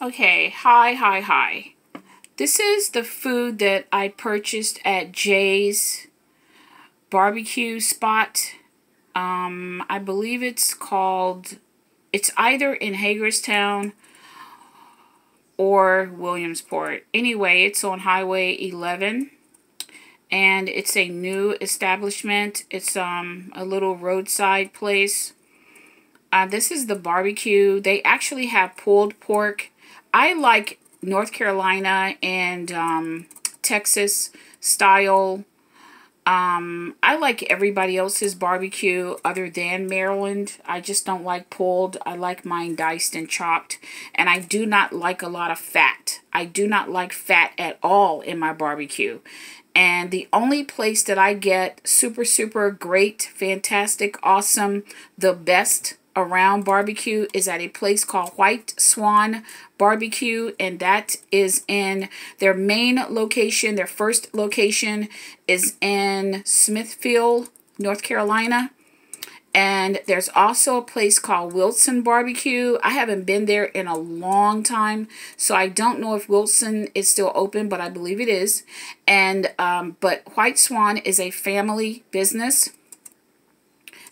Okay, hi. This is the food that I purchased at Jay's barbecue spot. I believe it's either in Hagerstown or Williamsport. Anyway, it's on Highway 11 and it's a new establishment. It's a little roadside place. This is the barbecue. They actually have pulled pork. I like North Carolina and Texas style. I like everybody else's barbecue other than Maryland. I just don't like pulled. I like mine diced and chopped. And I do not like a lot of fat. I do not like fat at all in my barbecue. And the only place that I get super great, fantastic, awesome, the best around barbecue is at a place called White Swan Barbecue, and that is in their main location. Their first location is in Smithfield, North Carolina. And there's also a place called Wilson Barbecue. I haven't been there in a long time, so I don't know if Wilson is still open, but I believe it is. And but White Swan is a family business.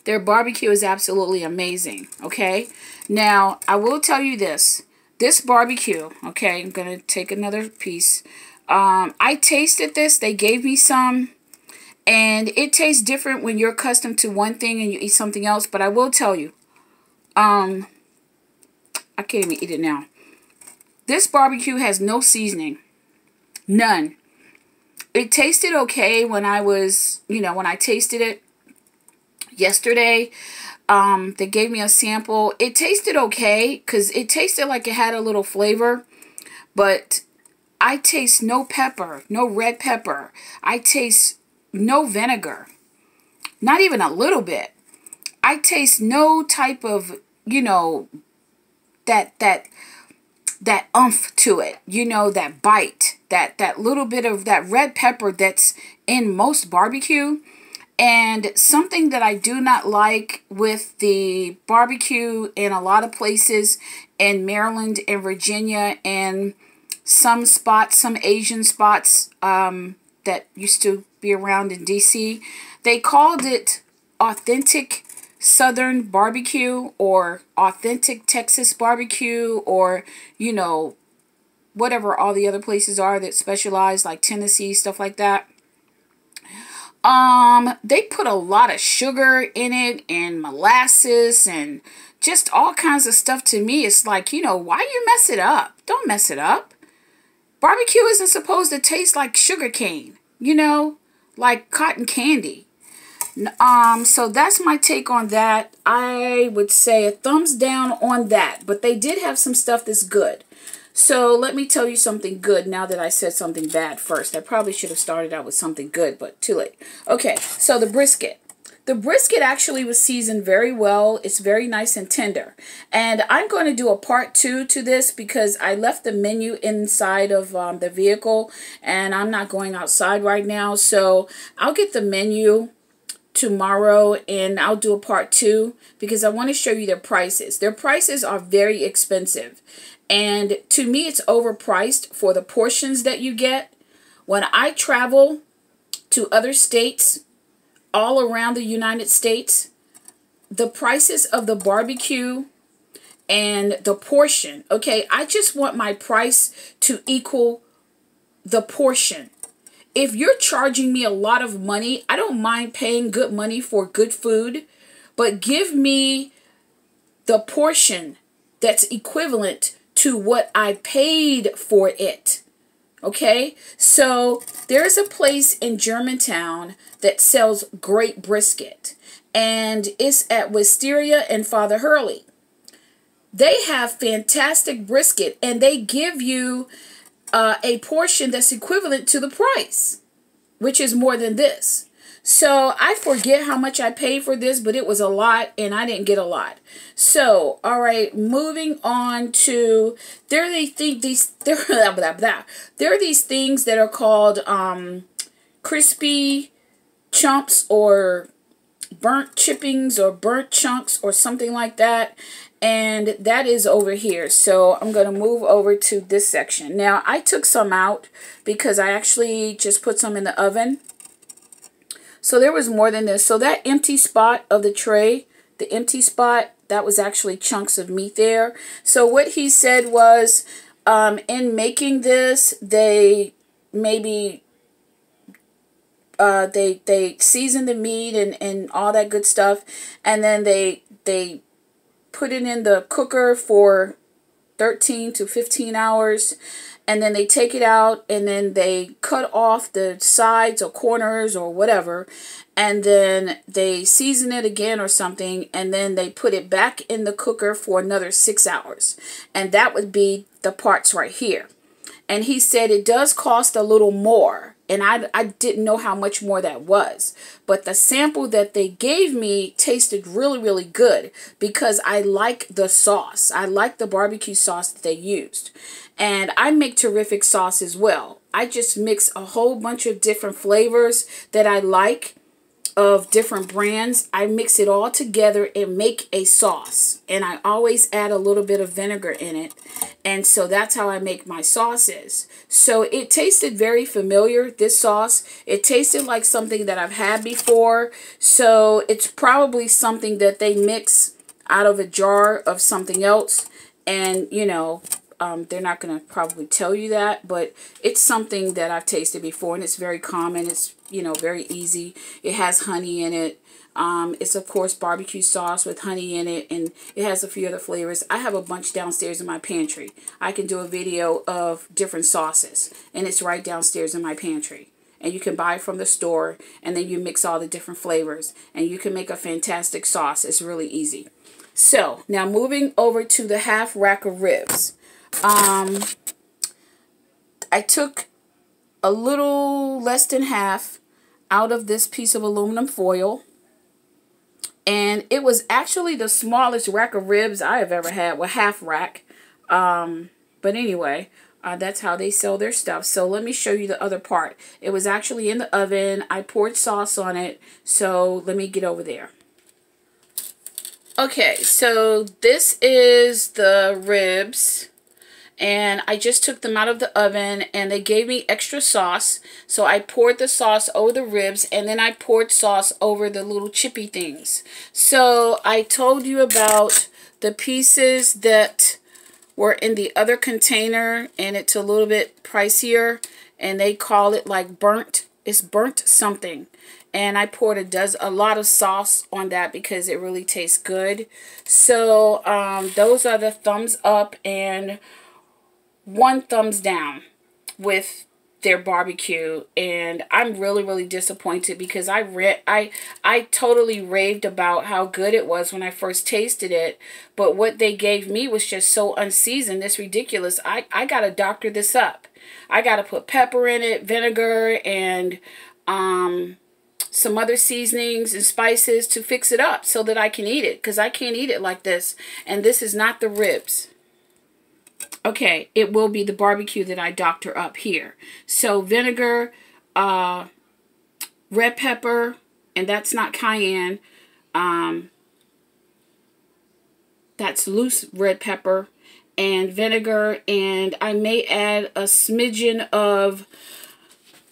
Their barbecue is absolutely amazing, okay? Now, I will tell you this. This barbecue, okay, I'm going to take another piece. I tasted this. They gave me some. And it tastes different when you're accustomed to one thing and you eat something else. But I will tell you, I can't even eat it now. This barbecue has no seasoning. None. It tasted okay when I was, when I tasted it yesterday. They gave me a sample. It tasted okay because it tasted like it had a little flavor. But I taste no pepper, no red pepper. I taste no vinegar, not even a little bit. I taste no type of, that oomph to it, that bite, that little bit of that red pepper that's in most barbecue. And something that I do not like with the barbecue in a lot of places in Maryland and Virginia and some spots, some Asian spots, that used to be around in DC. They called it authentic Southern barbecue or authentic Texas barbecue or, whatever all the other places are that specialize, like Tennessee, stuff like that. They put a lot of sugar in it and molasses and just all kinds of stuff. To me, it's like, why you mess it up? Don't mess it up. Barbecue isn't supposed to taste like sugar cane, like cotton candy. So that's my take on that. I would say a thumbs down on that, but they did have some stuff that's good. So let me tell you something good now that I said something bad first. I probably should have started out with something good, but too late. Okay, so the brisket. The brisket actually was seasoned very well. It's very nice and tender. And I'm going to do a part 2 to this because I left the menu inside of the vehicle and I'm not going outside right now. So I'll get the menu tomorrow and I'll do a part 2 because I want to show you their prices. Their prices are very expensive. And to me, it's overpriced for the portions that you get. When I travel to other states, all around the United States, the prices of the barbecue and the portion, okay, I just want my price to equal the portion. If you're charging me a lot of money, I don't mind paying good money for good food, but give me the portion that's equivalent to what I paid for it. Okay, so there's a place in Germantown that sells great brisket, and it's at Wisteria and Father Hurley. They have fantastic brisket, and they give you a portion that's equivalent to the price, which is more than this. So I forget how much I paid for this, but it was a lot and I didn't get a lot. So, all right, moving on to, there are these there are these things that are called crispy chumps or burnt chippings or burnt chunks or something like that. And that is over here. So I'm going to move over to this section. Now, I took some out because I actually just put some in the oven. So there was more than this. So that empty spot of the tray, the empty spot, that was actually chunks of meat there. So what he said was, in making this, they maybe they season the meat and all that good stuff, and then they put it in the cooker for 13 to 15 hours, and then they take it out, and then they cut off the sides or corners or whatever, and then they season it again or something, and then they put it back in the cooker for another 6 hours. And that would be the parts right here. And he said it does cost a little more, and I didn't know how much more that was. But the sample that they gave me tasted really, really good because I like the sauce. I like the barbecue sauce that they used. And I make terrific sauce as well. I just mix a whole bunch of different flavors that I like of different brands. I mix it all together and make a sauce. And I always add a little bit of vinegar in it. And so that's how I make my sauces. So it tasted very familiar, this sauce. It tasted like something that I've had before. So it's probably something that they mix out of a jar of something else. And, you know, they're not going to probably tell you that, but it's something that I've tasted before, and it's very common. It's, you know, very easy. It has honey in it. It's, of course, barbecue sauce with honey in it, and it has a few other flavors. I have a bunch downstairs in my pantry. I can do a video of different sauces, and it's right downstairs in my pantry. And you can buy it from the store, and then you mix all the different flavors, and you can make a fantastic sauce. It's really easy. So, now moving over to the half rack of ribs. I took a little less than half out of this piece of aluminum foil, and it was actually the smallest rack of ribs I have ever had, well, half rack. But anyway, that's how they sell their stuff. So let me show you the other part. It was actually in the oven. I poured sauce on it, so let me get over there. Okay, so this is the ribs. And I just took them out of the oven, and they gave me extra sauce. So I poured the sauce over the ribs, and then I poured sauce over the little chippy things. So I told you about the pieces that were in the other container, and it's a little bit pricier, and they call it like burnt. It's burnt something. And I poured a lot of sauce on that because it really tastes good. So those are the thumbs up and 1 thumbs down with their barbecue. And I'm really disappointed because I totally raved about how good it was when I first tasted it, but what they gave me was just so unseasoned. It's ridiculous. I gotta doctor this up. I gotta put pepper in it, vinegar, and some other seasonings and spices to fix it up so that I can eat it, because I can't eat it like this. And this is not the ribs. Okay, it will be the barbecue that I doctor up here. So vinegar, red pepper, and that's not cayenne. That's loose red pepper and vinegar. And I may add a smidgen of,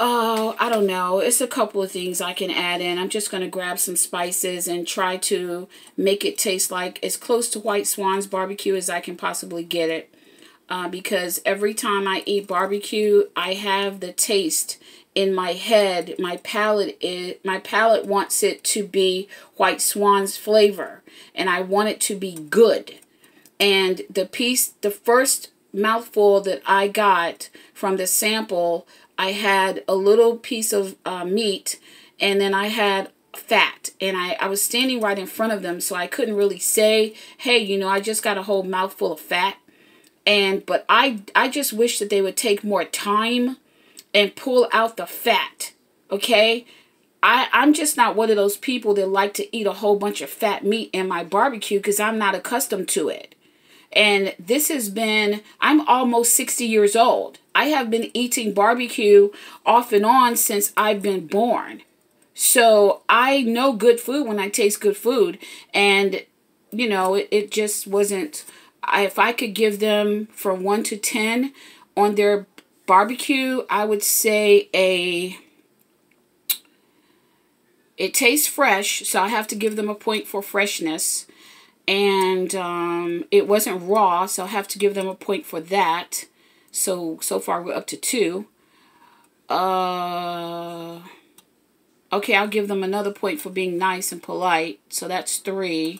I don't know. It's a couple of things I can add in. I'm just going to grab some spices and try to make it taste like as close to White Swan's barbecue as I can possibly get it. Because every time I eat barbecue, I have the taste in my head. My palate wants it to be White Swan's flavor, and I want it to be good. And the first mouthful that I got from the sample, I had a little piece of meat, and then I had fat, and I was standing right in front of them, so I couldn't really say, hey, you know, I just got a whole mouthful of fat. But I just wish that they would take more time and pull out the fat, okay? I'm just not one of those people that like to eat a whole bunch of fat meat in my barbecue because I'm not accustomed to it. And this has been, I'm almost 60 years old. I have been eating barbecue off and on since I've been born. So I know good food when I taste good food. And, you know, it just wasn't, if I could give them from 1 to 10 on their barbecue, I would say it tastes fresh, so I have to give them a point for freshness. And it wasn't raw, so I have to give them a point for that. So far we're up to 2. Okay, I'll give them another point for being nice and polite. So that's 3.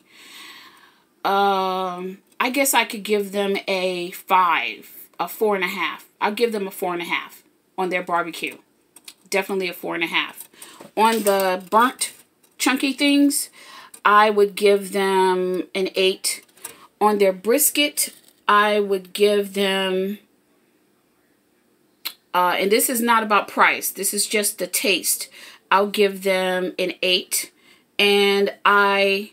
I guess I could give them a 5, a 4.5. I'll give them a 4.5 on their barbecue. Definitely a 4.5. On the burnt chunky things, I would give them an 8. On their brisket, I would give them, and this is not about price, this is just the taste. I'll give them an 8. And I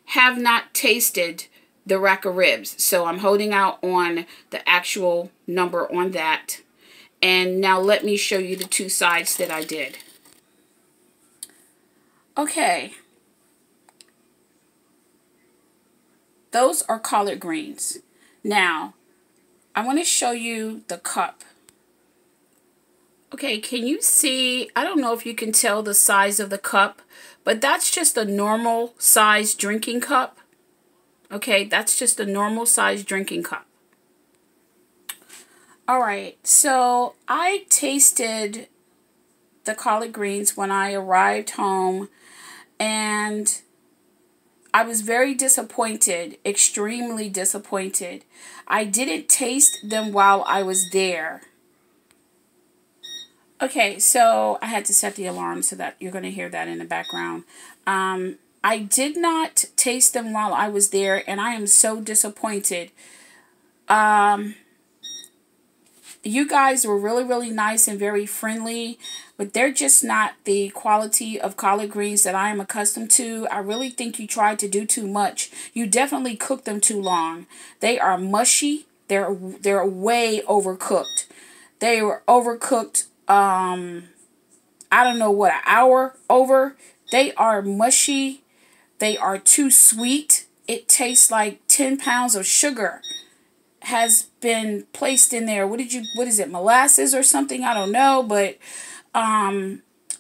have not tasted the rack of ribs, so I'm holding out on the actual number on that. And now let me show you the 2 sides that I did. Okay. Those are collard greens. Now, I want to show you the cup. Okay, can you see? I don't know if you can tell the size of the cup, but that's just a normal size drinking cup. Okay, that's just a normal size drinking cup. All right, so I tasted the collard greens when I arrived home, and I was very disappointed, extremely disappointed. I didn't taste them while I was there. Okay, so I had to set the alarm so that you're going to hear that in the background. I did not taste them while I was there, and I am so disappointed. You guys were really, really nice and very friendly, but they're just not the quality of collard greens that I am accustomed to. I really think you tried to do too much. You definitely cooked them too long. They are mushy. They're way overcooked. They were overcooked, I don't know what, an hour over. They are mushy. They are too sweet. It tastes like 10 pounds of sugar has been placed in there. What is it, molasses or something? I don't know, but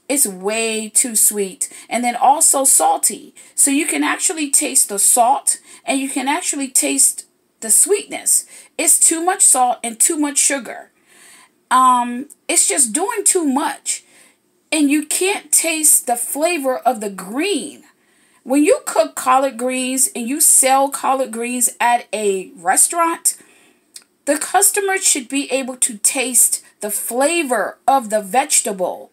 it's way too sweet. And then also salty. So you can actually taste the salt and you can actually taste the sweetness. It's too much salt and too much sugar. It's just doing too much. And you can't taste the flavor of the green. When you cook collard greens and you sell collard greens at a restaurant, the customer should be able to taste the flavor of the vegetable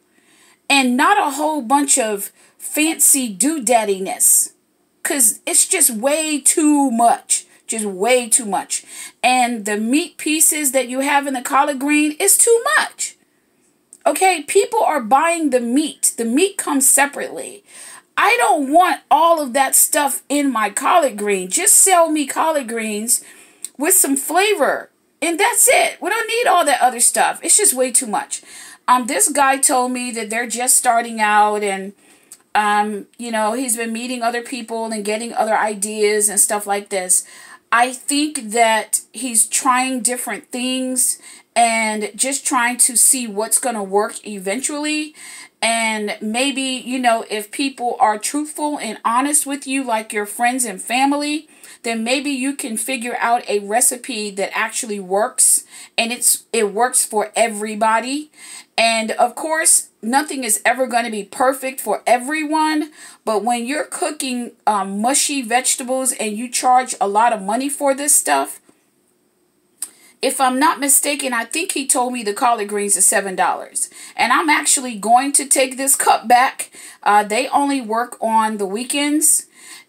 and not a whole bunch of fancy doodaddiness, because it's just way too much. Just way too much. And the meat pieces that you have in the collard green is too much. Okay, people are buying the meat. The meat comes separately. I don't want all of that stuff in my collard green. Just sell me collard greens with some flavor. And that's it. We don't need all that other stuff. It's just way too much. This guy told me that they're just starting out, and you know, he's been meeting other people and getting other ideas and stuff like this. I think that he's trying different things and just trying to see what's going to work eventually. And maybe, you know, if people are truthful and honest with you, like your friends and family, then maybe you can figure out a recipe that actually works, and it works for everybody. And of course, nothing is ever going to be perfect for everyone, but when you're cooking mushy vegetables and you charge a lot of money for this stuff, if I'm not mistaken, I think he told me the collard greens are $7. And I'm actually going to take this cup back. They only work on the weekends.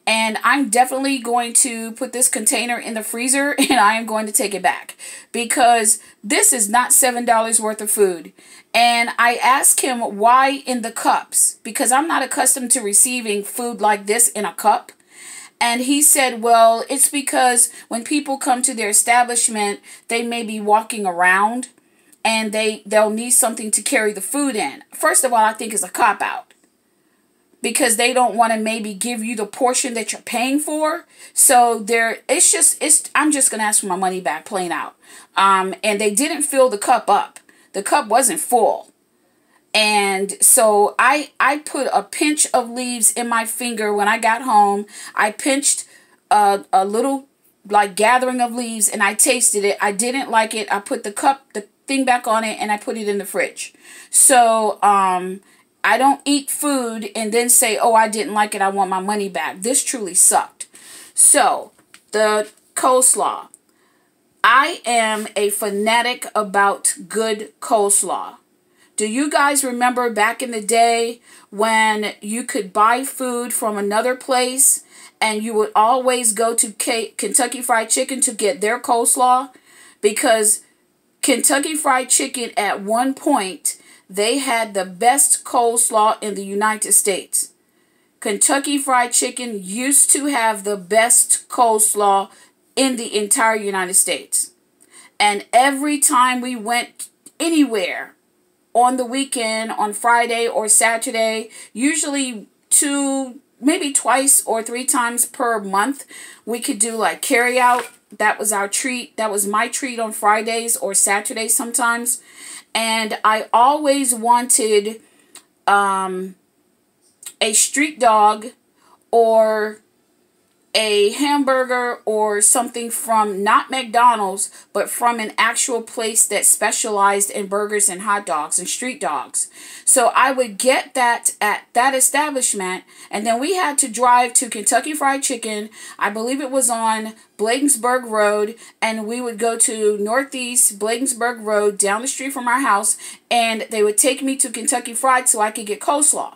And I'm definitely going to put this container in the freezer, and I am going to take it back, because this is not $7 worth of food. And I asked him why in the cups, because I'm not accustomed to receiving food like this in a cup. And he said, well, it's because when people come to their establishment, they may be walking around and they'll need something to carry the food in. First of all, I think it's a cop-out. because they don't want to maybe give you the portion that you're paying for. So I'm just going to ask for my money back, plain out. And they didn't fill the cup up. The cup wasn't full. And so I put a pinch of leaves in my finger when I got home. I pinched a little like gathering of leaves and I tasted it. I didn't like it. I put the thing back on it and I put it in the fridge. So I don't eat food and then say, oh, I didn't like it, I want my money back. This truly sucked. So the coleslaw. I am a fanatic about good coleslaw. Do you guys remember back in the day when you could buy food from another place and you would always go to Kentucky Fried Chicken to get their coleslaw? Because Kentucky Fried Chicken at one point, they had the best coleslaw in the United States. Kentucky Fried Chicken used to have the best coleslaw in the entire United States. And every time we went anywhere, on the weekend, on Friday or Saturday, usually maybe twice or 3 times per month, we could do like carry out. That was our treat. That was my treat on Fridays or Saturdays sometimes. And I always wanted a street dog or a hamburger or something from not McDonald's, but from an actual place that specialized in burgers and hot dogs and street dogs. So I would get that at that establishment, and then we had to drive to Kentucky Fried Chicken. I believe it was on Bladensburg Road, and we would go to Northeast Bladensburg Road down the street from our house, and they would take me to Kentucky Fried so I could get coleslaw.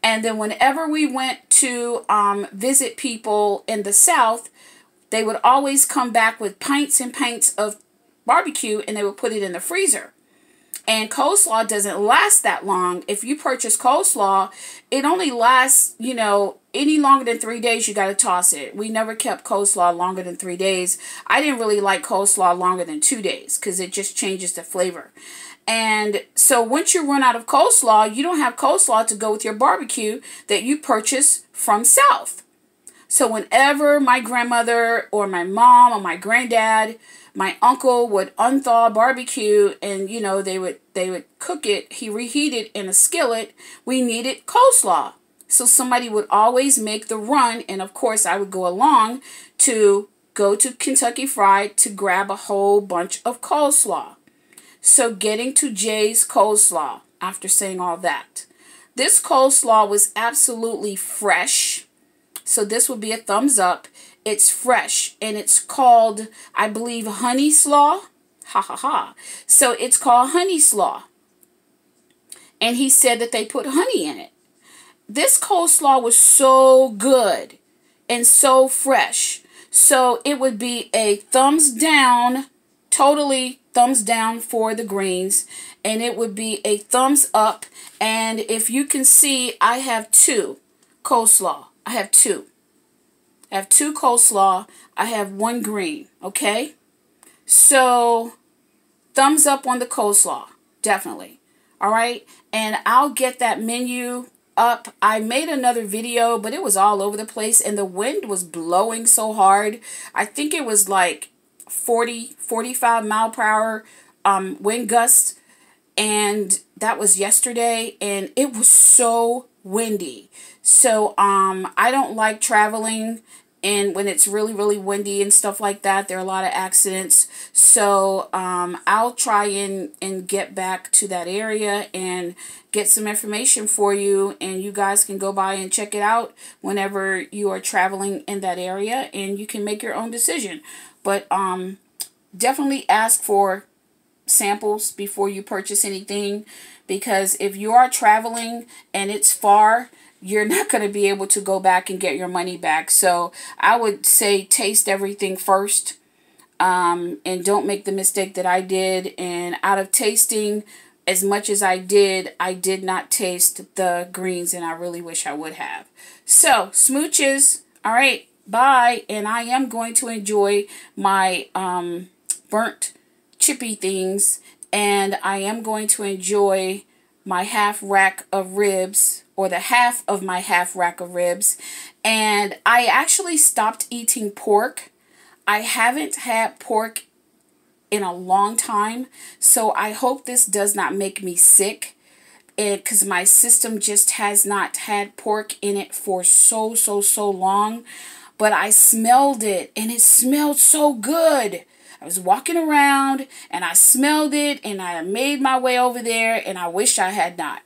And then whenever we went to visit people in the South, they would always come back with pints and pints of barbecue and they would put it in the freezer. And coleslaw doesn't last that long. If you purchase coleslaw, it only lasts, any longer than 3 days, you got to toss it. We never kept coleslaw longer than 3 days. I didn't really like coleslaw longer than 2 days because it just changes the flavor. And so once you run out of coleslaw, you don't have coleslaw to go with your barbecue that you purchase from South. So whenever my grandmother or my mom or my granddad, my uncle would unthaw barbecue and, they would cook it, he reheated in a skillet, we needed coleslaw. So somebody would always make the run, and of course I would go along to go to Kentucky Fried to grab a whole bunch of coleslaw. So getting to Jay's coleslaw, after saying all that, this coleslaw was absolutely fresh. So this would be a thumbs up. It's fresh and it's called, I believe, honey slaw. Ha ha ha. So it's called honey slaw. And he said that they put honey in it. This coleslaw was so good and so fresh. So it would be a thumbs down, totally thumbs down for the greens, and it would be a thumbs up. And if you can see, I have 2 coleslaw. I have 2. I have 2 coleslaw. I have 1 green. Okay, so thumbs up on the coleslaw, definitely. All right, and I'll get that menu up. I made another video, but it was all over the place, and the wind was blowing so hard. I think it was like 45 mile per hour wind gust, and that was yesterday, and it was so windy. So I don't like traveling and when it's really, really windy and stuff like that. There are a lot of accidents. So I'll try and get back to that area and get some information for you, and you guys can go by and check it out whenever you are traveling in that area, and you can make your own decision. But definitely ask for samples before you purchase anything, because if you are traveling and it's far, you're not going to be able to go back and get your money back. So I would say taste everything first, and don't make the mistake that I did. And out of tasting as much as I did not taste the greens, and I really wish I would have. So smooches. All right, bye. And I am going to enjoy my burnt chippy things, and I am going to enjoy my half rack of ribs or the half of my half rack of ribs. And I actually stopped eating pork. I haven't had pork in a long time, so I hope this does not make me sick, because my system just has not had pork in it for so long. But I smelled it, and it smelled so good. I was walking around and I smelled it, and I made my way over there, and I wish I had not.